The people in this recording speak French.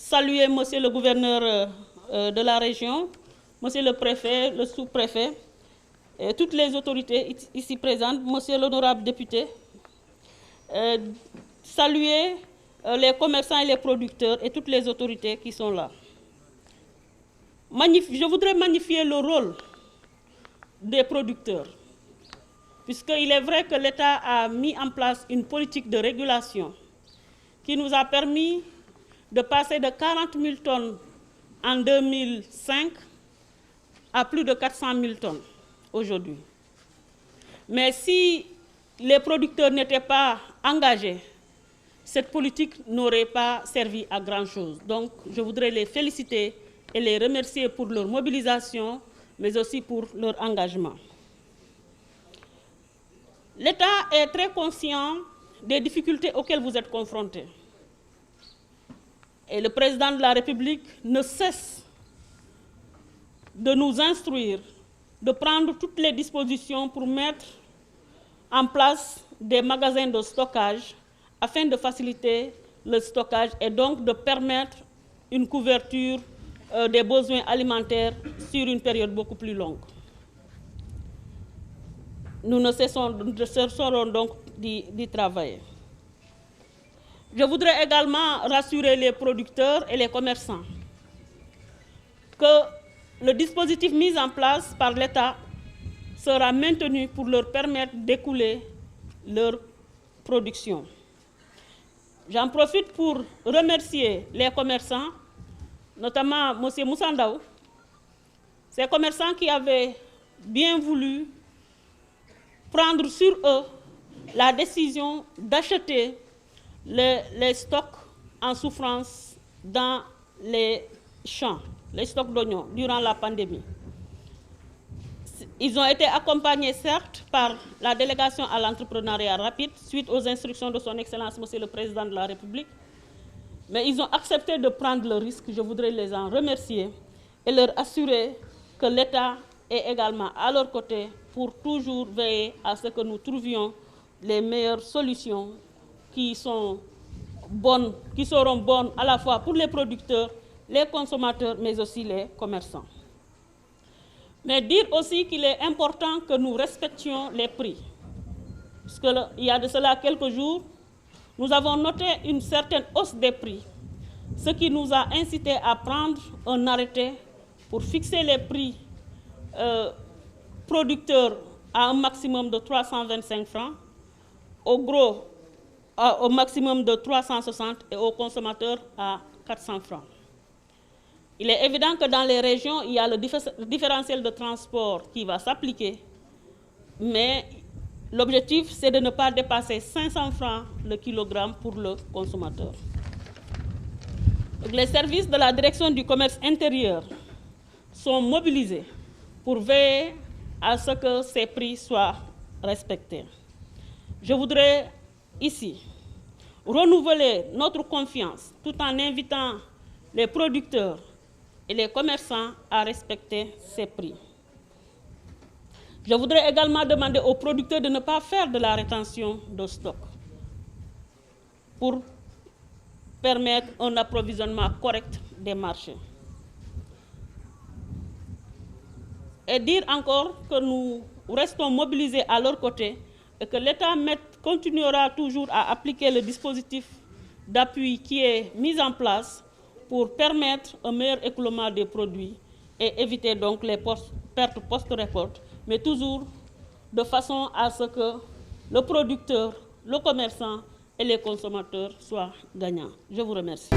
saluer monsieur le gouverneur de la région, monsieur le préfet, le sous-préfet, et toutes les autorités ici présentes, monsieur l'honorable député, saluer les commerçants et les producteurs et toutes les autorités qui sont là. Je voudrais magnifier le rôle des producteurs, puisqu'il est vrai que l'État a mis en place une politique de régulation qui nous a permis de passer de 40 000 tonnes en 2005 à plus de 400 000 tonnes aujourd'hui. Mais si les producteurs n'étaient pas engagés, cette politique n'aurait pas servi à grand-chose. Donc, je voudrais les féliciter et les remercier pour leur mobilisation, mais aussi pour leur engagement. L'État est très conscient des difficultés auxquelles vous êtes confrontés. Et le président de la République ne cesse de nous instruire, de prendre toutes les dispositions pour mettre en place des magasins de stockage afin de faciliter le stockage et donc de permettre une couverture des besoins alimentaires sur une période beaucoup plus longue. Nous ne cesserons donc d'y travailler. Je voudrais également rassurer les producteurs et les commerçants que le dispositif mis en place par l'État sera maintenu pour leur permettre d'écouler leur production. J'en profite pour remercier les commerçants, notamment M. Moussandaou, ces commerçants qui avaient bien voulu prendre sur eux la décision d'acheter les stocks en souffrance dans les champs, les stocks d'oignons, durant la pandémie. Ils ont été accompagnés, certes, par la délégation à l'entrepreneuriat rapide, suite aux instructions de son Excellence, Monsieur le Président de la République. Mais ils ont accepté de prendre le risque. Je voudrais les en remercier et leur assurer que l'État est également à leur côté pour toujours veiller à ce que nous trouvions les meilleures solutions qui seront bonnes à la fois pour les producteurs, les consommateurs, mais aussi les commerçants. Mais dire aussi qu'il est important que nous respections les prix. Parce qu'il y a de cela quelques jours, nous avons noté une certaine hausse des prix, ce qui nous a incité à prendre un arrêté pour fixer les prix producteurs à un maximum de 325 francs, au gros au maximum de 360 et aux consommateurs à 400 francs. Il est évident que dans les régions, il y a le différentiel de transport qui va s'appliquer, mais l'objectif, c'est de ne pas dépasser 500 francs le kilogramme pour le consommateur. Donc, les services de la direction du commerce intérieur sont mobilisés pour veiller à ce que ces prix soient respectés. Je voudrais ici renouveler notre confiance tout en invitant les producteurs et les commerçants à respecter ces prix. Je voudrais également demander aux producteurs de ne pas faire de la rétention de stock pour permettre un approvisionnement correct des marchés. Et dire encore que nous restons mobilisés à leur côté et que l'État continuera toujours à appliquer le dispositif d'appui qui est mis en place pour permettre un meilleur écoulement des produits et éviter donc les pertes post-récolte, mais toujours de façon à ce que le producteur, le commerçant et les consommateurs soient gagnants. Je vous remercie.